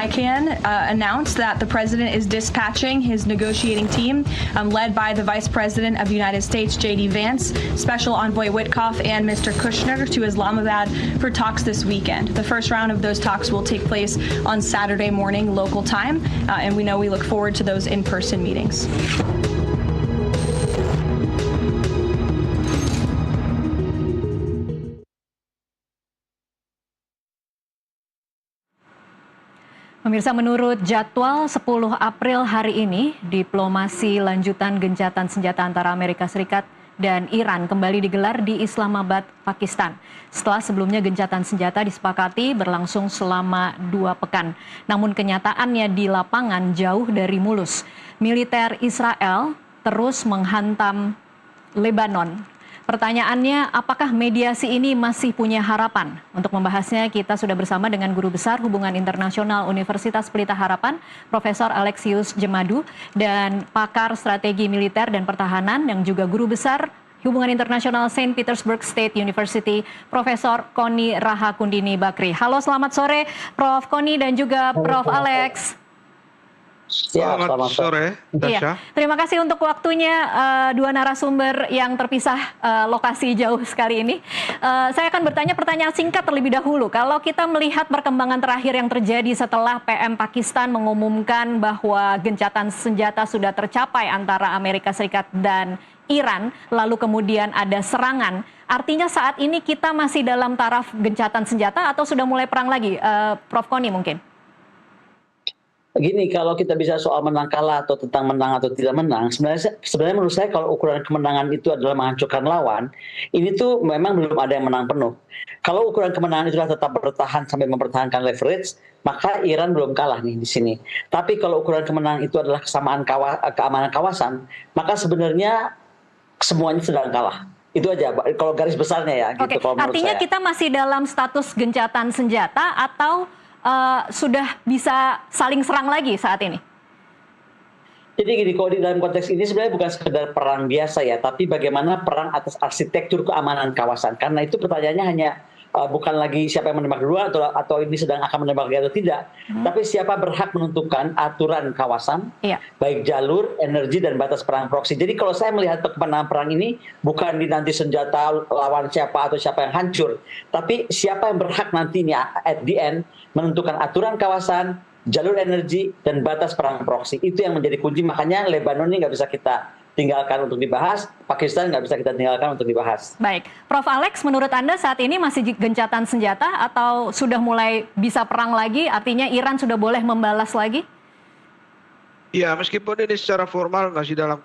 ICANN announced that the president is dispatching his negotiating team, led by the Vice President of the United States, J.D. Vance, Special Envoy Witkoff, and Mr. Kushner to Islamabad for talks this weekend. The first round of those talks will take place on Saturday morning local time, and we know we look forward to those in-person meetings. Pemirsa, menurut jadwal 10 April hari ini, diplomasi lanjutan gencatan senjata antara Amerika Serikat dan Iran kembali digelar di Islamabad, Pakistan. Setelah sebelumnya gencatan senjata disepakati berlangsung selama 2 pekan. Namun kenyataannya di lapangan jauh dari mulus. Militer Israel terus menghantam Lebanon. Pertanyaannya, apakah mediasi ini masih punya harapan? Untuk membahasnya, kita sudah bersama dengan Guru Besar Hubungan Internasional Universitas Pelita Harapan, Profesor Alexius Jemadu, dan pakar strategi militer dan pertahanan, yang juga Guru Besar Hubungan Internasional Saint Petersburg State University, Profesor Koni Rahakundini Bakri. Halo, selamat sore, Prof. Koni dan juga Prof. Alex. Selamat sore, Tasya. Iya. Terima kasih untuk waktunya dua narasumber yang terpisah lokasi jauh sekali ini. Saya akan bertanya pertanyaan singkat terlebih dahulu. Kalau kita melihat perkembangan terakhir yang terjadi setelah PM Pakistan mengumumkan bahwa gencatan senjata sudah tercapai antara Amerika Serikat dan Iran, lalu kemudian ada serangan. Artinya saat ini kita masih dalam taraf gencatan senjata atau sudah mulai perang lagi? Prof. Koni mungkin. Gini, kalau kita bisa soal menang kalah atau tentang menang atau tidak menang, sebenarnya menurut saya kalau ukuran kemenangan itu adalah menghancurkan lawan, ini tuh memang belum ada yang menang penuh. Kalau ukuran kemenangan itu adalah tetap bertahan sampai mempertahankan leverage, maka Iran belum kalah nih di sini. Tapi kalau ukuran kemenangan itu adalah kesamaan keamanan kawasan, maka sebenarnya semuanya sedang kalah. Itu aja, kalau garis besarnya ya. Oke, gitu, artinya kita masih dalam status gencatan senjata atau sudah bisa saling serang lagi saat ini? Jadi gini, kalau di dalam konteks ini sebenarnya bukan sekedar perang biasa ya, tapi bagaimana perang atas arsitektur keamanan kawasan. Karena itu pertanyaannya hanya bukan lagi siapa yang menembak duluan atau ini sedang akan menembak atau tidak, tapi siapa berhak menentukan aturan kawasan, baik jalur, energi, dan batas perang proksi. Jadi kalau saya melihat kemenangan perang ini bukan di nanti senjata lawan siapa atau siapa yang hancur, tapi siapa yang berhak nantinya at the end menentukan aturan kawasan, jalur energi, dan batas perang proksi. Itu yang menjadi kunci, makanya Lebanon ini nggak bisa kita tinggalkan untuk dibahas, Pakistan nggak bisa kita tinggalkan untuk dibahas. Baik, Prof. Alex, menurut Anda saat ini masih gencatan senjata atau sudah mulai bisa perang lagi, artinya Iran sudah boleh membalas lagi? Ya, meskipun ini secara formal masih dalam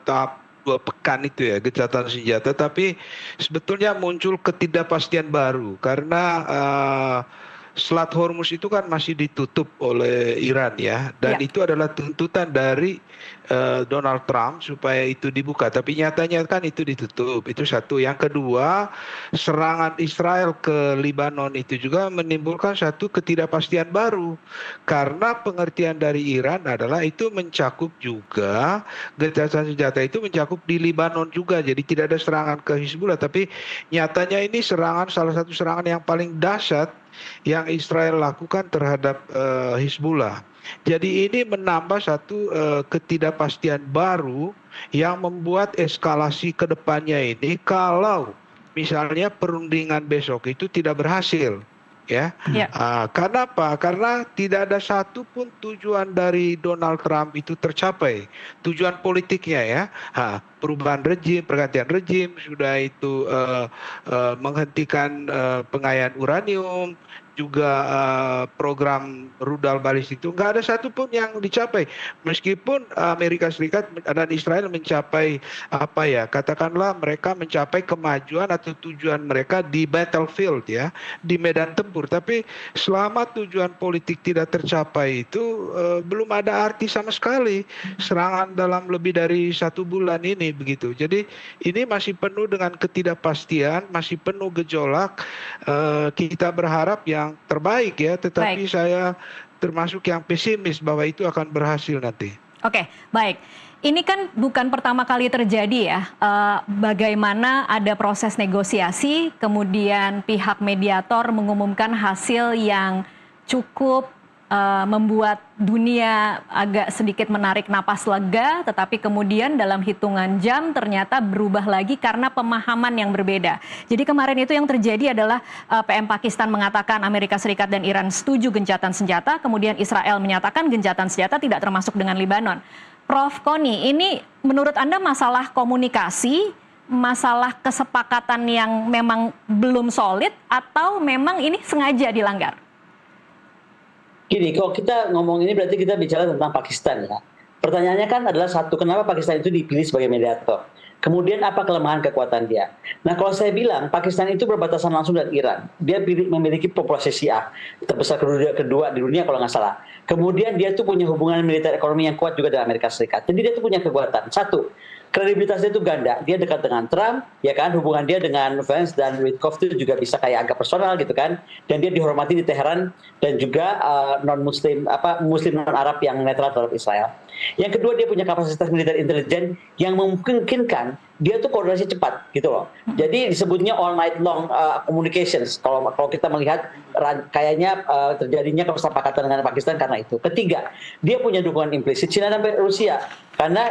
tahap 2 pekan itu ya, gencatan senjata, tapi sebetulnya muncul ketidakpastian baru karena Selat Hormuz itu kan masih ditutup oleh Iran ya, dan itu adalah tuntutan dari Donald Trump supaya itu dibuka. Tapi nyatanya kan itu ditutup. Itu satu. Yang kedua, serangan Israel ke Lebanon itu juga menimbulkan satu ketidakpastian baru. Karena pengertian dari Iran adalah itu mencakup juga, gencatan senjata itu mencakup di Lebanon juga. Jadi tidak ada serangan ke Hizbullah. Tapi nyatanya ini salah satu serangan yang paling dahsyat yang Israel lakukan terhadap Hizbullah. Jadi ini menambah satu ketidakpastian baru yang membuat eskalasi ke depannya ini kalau misalnya perundingan besok itu tidak berhasil. Ya, karena apa? Karena tidak ada satupun tujuan dari Donald Trump itu tercapai, tujuan politiknya ya, perubahan rejim, pergantian rejim, sudah itu menghentikan pengayaan uranium, juga program rudal balistik itu nggak ada satupun yang dicapai, meskipun Amerika Serikat dan Israel mencapai apa ya, katakanlah mereka mencapai kemajuan atau tujuan mereka di battlefield ya, di medan tempur, tapi selama tujuan politik tidak tercapai itu belum ada arti sama sekali serangan dalam lebih dari 1 bulan ini begitu. Jadi ini masih penuh dengan ketidakpastian, masih penuh gejolak. Kita berharap yang terbaik ya, tetapi saya termasuk yang pesimis bahwa itu akan berhasil nanti. Oke, baik. Ini kan bukan pertama kali terjadi ya, bagaimana ada proses negosiasi, kemudian pihak mediator mengumumkan hasil yang cukup membuat dunia agak sedikit menarik napas lega, tetapi kemudian dalam hitungan jam ternyata berubah lagi karena pemahaman yang berbeda. Jadi kemarin itu yang terjadi adalah PM Pakistan mengatakan Amerika Serikat dan Iran setuju gencatan senjata, kemudian Israel menyatakan gencatan senjata tidak termasuk dengan Lebanon. Prof. Kony, ini menurut Anda masalah komunikasi, masalah kesepakatan yang memang belum solid, atau memang ini sengaja dilanggar? Gini, kalau kita ngomong ini berarti kita bicara tentang Pakistan ya. Pertanyaannya kan adalah satu, kenapa Pakistan itu dipilih sebagai mediator? Kemudian apa kelemahan kekuatan dia? Nah, kalau saya bilang Pakistan itu berbatasan langsung dengan Iran. Dia memiliki populasi Syiah terbesar kedua di dunia kalau nggak salah. Kemudian dia tuh punya hubungan militer ekonomi yang kuat juga dengan Amerika Serikat. Jadi dia tuh punya kekuatan. Satu, kredibilitasnya itu ganda. Dia dekat dengan Trump, ya kan? Hubungan dia dengan Vance dan Witkoff itu juga bisa kayak agak personal gitu kan. Dan dia dihormati di Teheran dan juga non-Muslim, Muslim non-Arab yang netral terhadap Israel. Yang kedua, dia punya kapasitas militer intelijen yang memungkinkan dia tuh koordinasi cepat gitu loh. Jadi disebutnya all night long communications. Kalau kita melihat kayaknya terjadinya kesepakatan dengan Pakistan karena itu. Ketiga, dia punya dukungan implisit China dan Rusia. Karena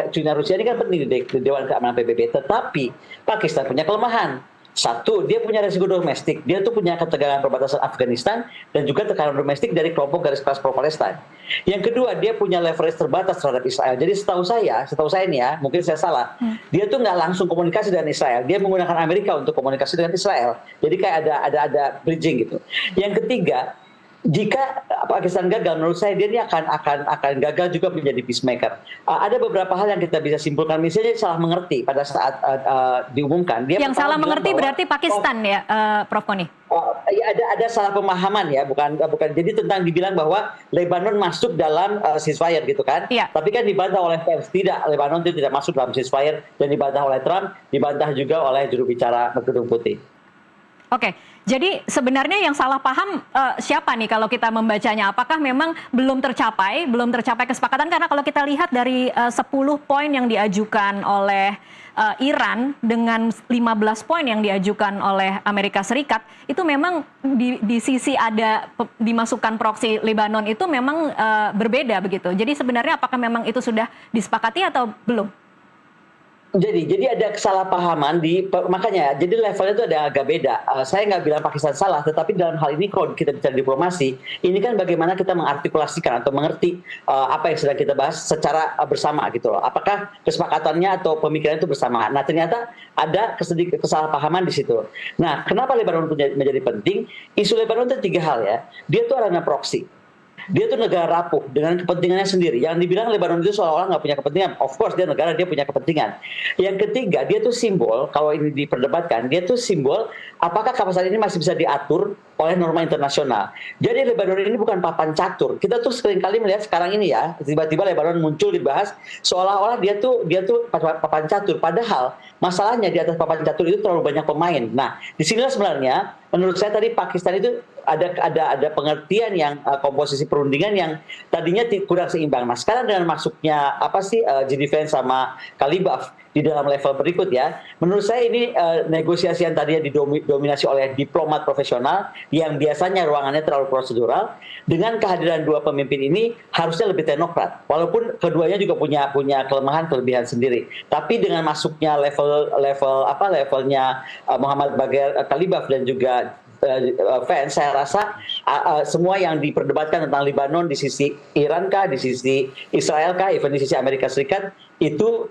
China Rusia ini kan penting di Dewan Keamanan PBB. Tetapi Pakistan punya kelemahan. Satu, dia punya resiko domestik. Dia tuh punya ketegangan perbatasan Afghanistan dan juga tekanan domestik dari kelompok garis keras pro-Palestina. Yang kedua, dia punya leverage terbatas terhadap Israel. Jadi setahu saya ini ya, mungkin saya salah, dia tuh nggak langsung komunikasi dengan Israel. Dia menggunakan Amerika untuk komunikasi dengan Israel. Jadi kayak ada bridging gitu. Yang ketiga, jika Pakistan gagal, menurut saya dia ini akan gagal juga menjadi peacemaker. Ada beberapa hal yang kita bisa simpulkan, misalnya salah mengerti pada saat diumumkan. Dia yang salah mengerti berarti Pakistan ya, Prof. Kony? Ya ada salah pemahaman ya, bukan. Jadi tentang dibilang bahwa Lebanon masuk dalam ceasefire gitu kan? Iya. Tapi kan dibantah oleh Pence, tidak, Lebanon itu tidak masuk dalam ceasefire, dan dibantah oleh Trump, dibantah juga oleh juru bicara Gedung Putih. Oke, jadi sebenarnya yang salah paham siapa nih kalau kita membacanya? Apakah memang belum tercapai kesepakatan? Karena kalau kita lihat dari 10 poin yang diajukan oleh Iran dengan 15 poin yang diajukan oleh Amerika Serikat, itu memang di sisi ada dimasukkan proksi Lebanon itu memang berbeda begitu. Jadi sebenarnya apakah memang itu sudah disepakati atau belum? Jadi ada kesalahpahaman makanya jadi levelnya itu ada agak beda. Saya nggak bilang Pakistan salah, tetapi dalam hal ini kalau kita bicara diplomasi, ini kan bagaimana kita mengartikulasikan atau mengerti apa yang sedang kita bahas secara bersama gitu loh. Apakah kesepakatannya atau pemikiran itu bersamaan? Nah, ternyata ada kesalahpahaman di situ. Nah, kenapa Lebanon menjadi penting? Isu Lebanon itu 3 hal ya. Dia tuh arena proksi. Dia tuh negara rapuh dengan kepentingannya sendiri. Yang dibilang Lebanon itu seolah-olah nggak punya kepentingan. Of course dia negara, dia punya kepentingan. Yang ketiga, dia tuh simbol, kalau ini diperdebatkan, dia tuh simbol apakah kawasan ini masih bisa diatur oleh norma internasional. Jadi Lebanon ini bukan papan catur. Kita tuh seringkali melihat sekarang ini ya, tiba-tiba Lebanon muncul dibahas seolah-olah dia tuh papan catur. Padahal masalahnya di atas papan catur itu terlalu banyak pemain. Nah, disinilah sebenarnya menurut saya tadi Pakistan itu ada pengertian yang komposisi perundingan yang tadinya kurang seimbang. Nah, sekarang dengan masuknya JD Vance sama Kalibaf di dalam level berikut ya, menurut saya ini negosiasi yang tadinya didominasi oleh diplomat profesional yang biasanya ruangannya terlalu prosedural, dengan kehadiran dua pemimpin ini harusnya lebih teknokrat. Walaupun keduanya juga punya kelemahan kelebihan sendiri. Tapi dengan masuknya levelnya Muhammad Bagher Kalibaf dan juga Vance, saya rasa semua yang diperdebatkan tentang Lebanon di sisi Iran kah, di sisi Israel kah, even di sisi Amerika Serikat itu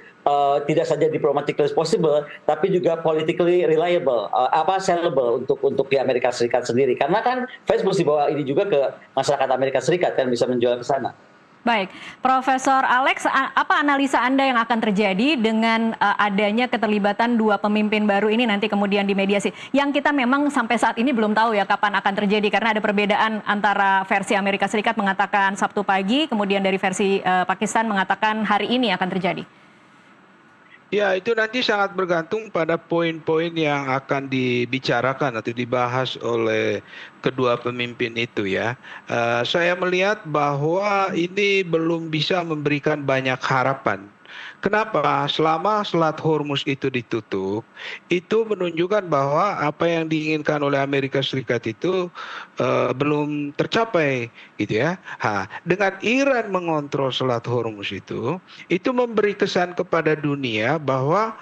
tidak saja diplomatically possible, tapi juga politically reliable, sellable untuk di Amerika Serikat sendiri. Karena kan Vance mesti bawa ini juga ke masyarakat Amerika Serikat kan bisa menjual ke sana. Baik, Profesor Alex, apa analisa Anda yang akan terjadi dengan adanya keterlibatan dua pemimpin baru ini nanti kemudian di mediasi? Yang kita memang sampai saat ini belum tahu ya kapan akan terjadi karena ada perbedaan antara versi Amerika Serikat mengatakan Sabtu pagi, kemudian dari versi Pakistan mengatakan hari ini akan terjadi. Ya, itu nanti sangat bergantung pada poin-poin yang akan dibicarakan atau dibahas oleh kedua pemimpin itu ya. Saya melihat bahwa ini belum bisa memberikan banyak harapan. Kenapa? Selama Selat Hormuz itu ditutup, itu menunjukkan bahwa apa yang diinginkan oleh Amerika Serikat itu belum tercapai, gitu ya. Dengan Iran mengontrol Selat Hormuz itu memberi kesan kepada dunia bahwa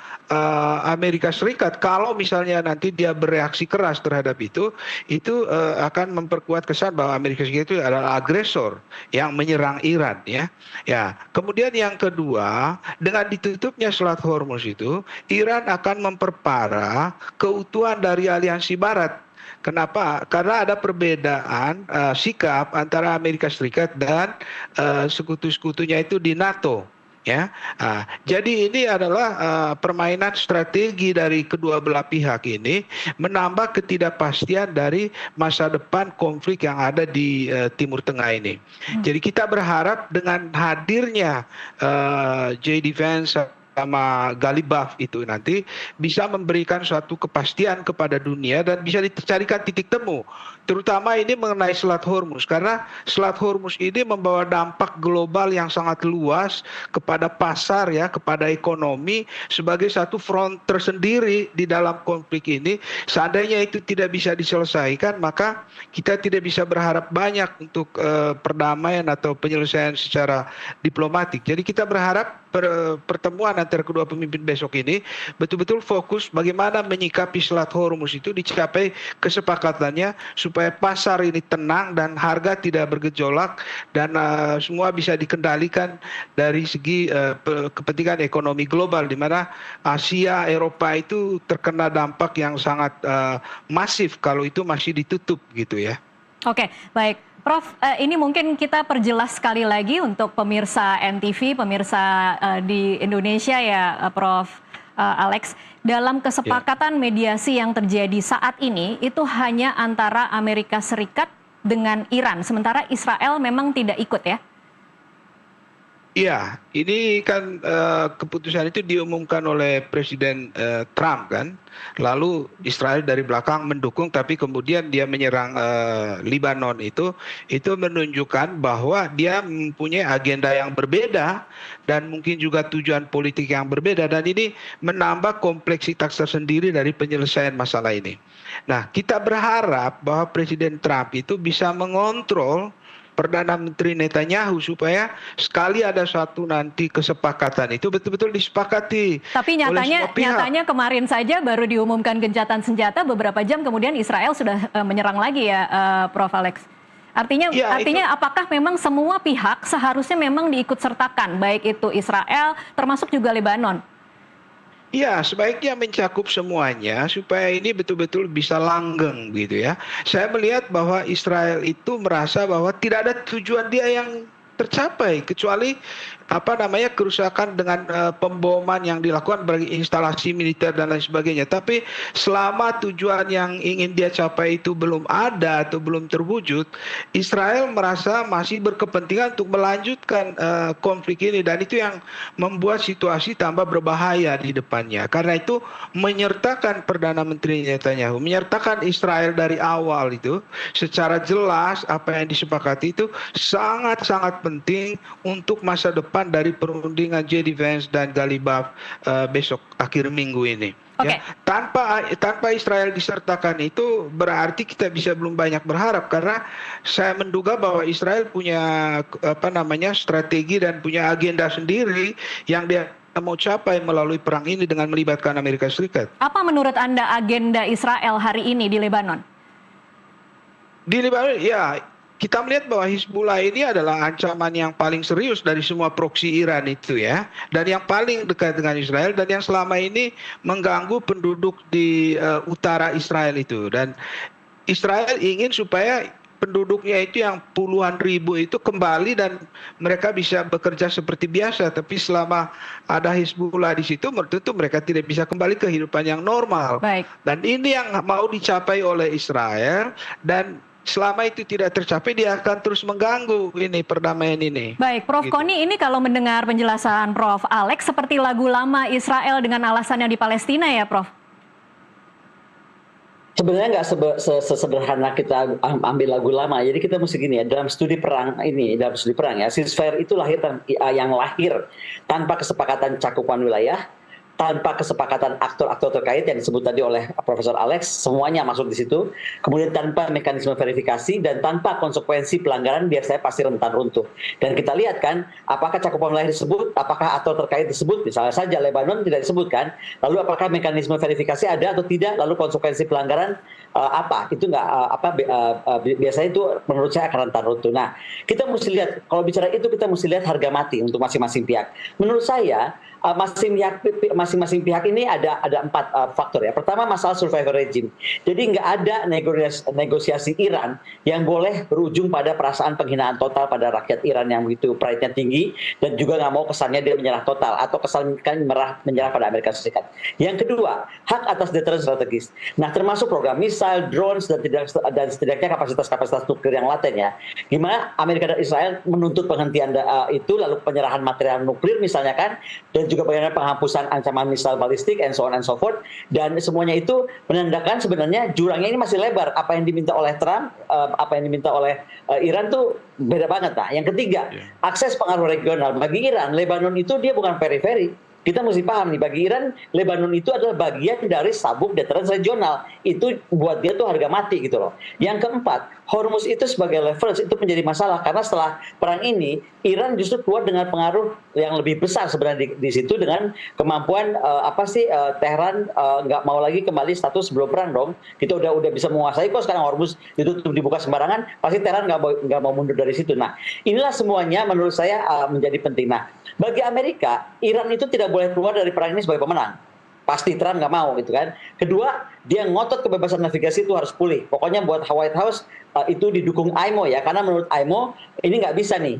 Amerika Serikat kalau misalnya nanti dia bereaksi keras terhadap itu akan memperkuat kesan bahwa Amerika Serikat itu adalah agresor yang menyerang Iran, ya. Ya, kemudian yang kedua, dengan ditutupnya Selat Hormuz itu, Iran akan memperparah keutuhan dari aliansi Barat. Kenapa? Karena ada perbedaan sikap antara Amerika Serikat dan sekutu-sekutunya itu di NATO. Ya, jadi ini adalah permainan strategi dari kedua belah pihak ini menambah ketidakpastian dari masa depan konflik yang ada di Timur Tengah ini. Jadi kita berharap dengan hadirnya JD Vance sama Galibaf itu nanti bisa memberikan suatu kepastian kepada dunia dan bisa dicarikan titik temu, terutama ini mengenai Selat Hormuz, karena Selat Hormuz ini membawa dampak global yang sangat luas kepada pasar, ya, kepada ekonomi sebagai satu front tersendiri di dalam konflik ini. Seandainya itu tidak bisa diselesaikan, maka kita tidak bisa berharap banyak untuk perdamaian atau penyelesaian secara diplomatik. Jadi kita berharap pertemuan antara kedua pemimpin besok ini betul-betul fokus bagaimana menyikapi Selat Hormuz itu dicapai kesepakatannya supaya pasar ini tenang dan harga tidak bergejolak dan semua bisa dikendalikan dari segi kepentingan ekonomi global, di mana Asia, Eropa itu terkena dampak yang sangat masif kalau itu masih ditutup, gitu ya. Oke, baik. Prof, ini mungkin kita perjelas sekali lagi untuk pemirsa NTV, pemirsa di Indonesia ya, Prof Alex. Dalam kesepakatan mediasi yang terjadi saat ini, itu hanya antara Amerika Serikat dengan Iran. Sementara Israel memang tidak ikut, ya? Iya, ini kan keputusan itu diumumkan oleh Presiden Trump kan, lalu Israel dari belakang mendukung, tapi kemudian dia menyerang Lebanon itu menunjukkan bahwa dia mempunyai agenda yang berbeda dan mungkin juga tujuan politik yang berbeda, dan ini menambah kompleksitas tersendiri dari penyelesaian masalah ini. Nah, kita berharap bahwa Presiden Trump itu bisa mengontrol Perdana Menteri Netanyahu supaya sekali ada satu nanti kesepakatan itu betul-betul disepakati. Tapi nyatanya kemarin saja baru diumumkan gencatan senjata, beberapa jam kemudian Israel sudah menyerang lagi ya, Prof Alex. Artinya apakah memang semua pihak seharusnya memang diikut sertakan, baik itu Israel termasuk juga Lebanon? Iya, sebaiknya mencakup semuanya supaya ini betul-betul bisa langgeng, gitu ya. Saya melihat bahwa Israel itu merasa bahwa tidak ada tujuan dia yang tercapai kecuali kerusakan dengan pemboman yang dilakukan bagi instalasi militer dan lain sebagainya. Tapi selama tujuan yang ingin dia capai itu belum ada atau belum terwujud, Israel merasa masih berkepentingan untuk melanjutkan konflik ini, dan itu yang membuat situasi tambah berbahaya di depannya. Karena itu menyertakan Perdana Menteri Netanyahu, menyertakan Israel dari awal itu secara jelas apa yang disepakati itu sangat-sangat penting untuk masa depan dari perundingan JD Vance dan Galibaf besok akhir minggu ini. Okay. Ya, tanpa Israel disertakan itu berarti kita bisa belum banyak berharap, karena saya menduga bahwa Israel punya strategi dan punya agenda sendiri yang dia mau capai melalui perang ini dengan melibatkan Amerika Serikat. Apa menurut Anda agenda Israel hari ini di Lebanon? Di Lebanon, ya, kita melihat bahwa Hizbullah ini adalah ancaman yang paling serius dari semua proksi Iran itu, ya, dan yang paling dekat dengan Israel dan yang selama ini mengganggu penduduk di utara Israel itu. Dan Israel ingin supaya penduduknya itu yang puluhan ribu itu kembali dan mereka bisa bekerja seperti biasa. Tapi selama ada Hizbullah di situ, tentu mereka tidak bisa kembali ke kehidupan yang normal. Baik. Dan ini yang mau dicapai oleh Israel, dan selama itu tidak tercapai dia akan terus mengganggu ini perdamaian ini. Baik, Prof Gitu. Koni, ini kalau mendengar penjelasan Prof Alex seperti lagu lama Israel dengan alasannya di Palestina ya, Prof? Sebenarnya nggak sesederhana kita ambil lagu lama. Jadi kita mesti gini ya, dalam studi perang ya, ceasefire itu yang lahir tanpa kesepakatan cakupan wilayah, tanpa kesepakatan aktor-aktor terkait yang disebut tadi oleh Profesor Alex, semuanya masuk di situ. Kemudian tanpa mekanisme verifikasi dan tanpa konsekuensi pelanggaran biasanya pasti rentan runtuh. Dan kita lihat kan, apakah cakupan wilayah disebut, apakah aktor terkait disebut, misalnya saja Lebanon tidak disebutkan, lalu apakah mekanisme verifikasi ada atau tidak, lalu konsekuensi pelanggaran apa, itu nggak biasanya itu menurut saya akan rentan runtuh. Nah, kita mesti lihat, kalau bicara itu kita mesti lihat harga mati untuk masing-masing pihak. Menurut saya, masing-masing pihak ini ada 4 faktor ya. Pertama, masalah survivor regime. Jadi nggak ada negosiasi Iran yang boleh berujung pada perasaan penghinaan total pada rakyat Iran yang begitu pride-nya tinggi dan juga nggak mau kesannya dia menyerah total atau kesannya menyerah pada Amerika Serikat. Yang kedua, hak atas deterrence strategis. Nah, termasuk program missile, drones dan setidaknya kapasitas nuklir yang laten ya. Gimana Amerika dan Israel menuntut penghentian itu, lalu penyerahan material nuklir misalnya kan, dan juga bagaimana penghapusan ancaman misal balistik and so on and so forth, dan semuanya itu menandakan sebenarnya jurangnya ini masih lebar. Apa yang diminta oleh Trump, apa yang diminta oleh Iran tuh beda banget. Nah, yang ketiga, akses pengaruh regional. Bagi Iran, Lebanon itu dia bukan periferi. Kita mesti paham nih, bagi Iran, Lebanon itu adalah bagian dari sabuk deterrence regional. Itu buat dia tuh harga mati gitu loh. Yang keempat, Hormuz itu sebagai leverage itu menjadi masalah karena setelah perang ini Iran justru keluar dengan pengaruh yang lebih besar sebenarnya di situ, dengan kemampuan Teheran nggak mau lagi kembali status sebelum perang dong. Kita udah bisa menguasai kok sekarang Hormuz ditutup dibuka sembarangan, pasti Teheran nggak mau mundur dari situ. Nah, inilah semuanya menurut saya menjadi penting. Nah, bagi Amerika, Iran itu tidak boleh keluar dari perang ini sebagai pemenang. Pasti Trump nggak mau gitu kan. Kedua, dia ngotot kebebasan navigasi itu harus pulih. Pokoknya buat White House itu didukung AIMO ya, karena menurut AIMO ini nggak bisa nih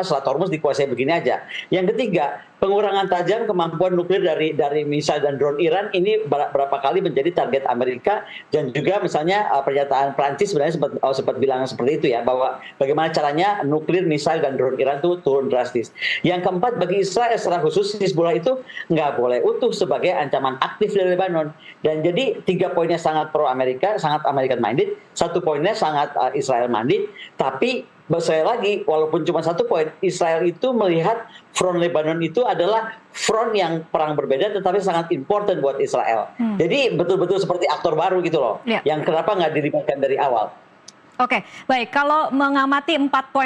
Selat Hormuz dikuasai begini aja. Yang ketiga, pengurangan tajam kemampuan nuklir dari misal dan drone Iran ini berapa kali menjadi target Amerika, dan juga misalnya pernyataan Prancis sebenarnya sempat bilang seperti itu ya, bahwa bagaimana caranya nuklir, misal dan drone Iran itu turun drastis. Yang keempat, bagi Israel secara khusus Hizbullah itu nggak boleh utuh sebagai ancaman aktif dari Lebanon. Dan jadi 3 poinnya sangat pro Amerika, sangat American minded, 1 poinnya sangat Israel minded, tapi sekali lagi, walaupun cuma 1 poin, Israel itu melihat front Lebanon itu adalah front yang perang berbeda, tetapi sangat important buat Israel. Jadi betul-betul seperti aktor baru gitu loh, yang kenapa nggak dilibatkan dari awal. Oke, baik. Kalau mengamati 4 poin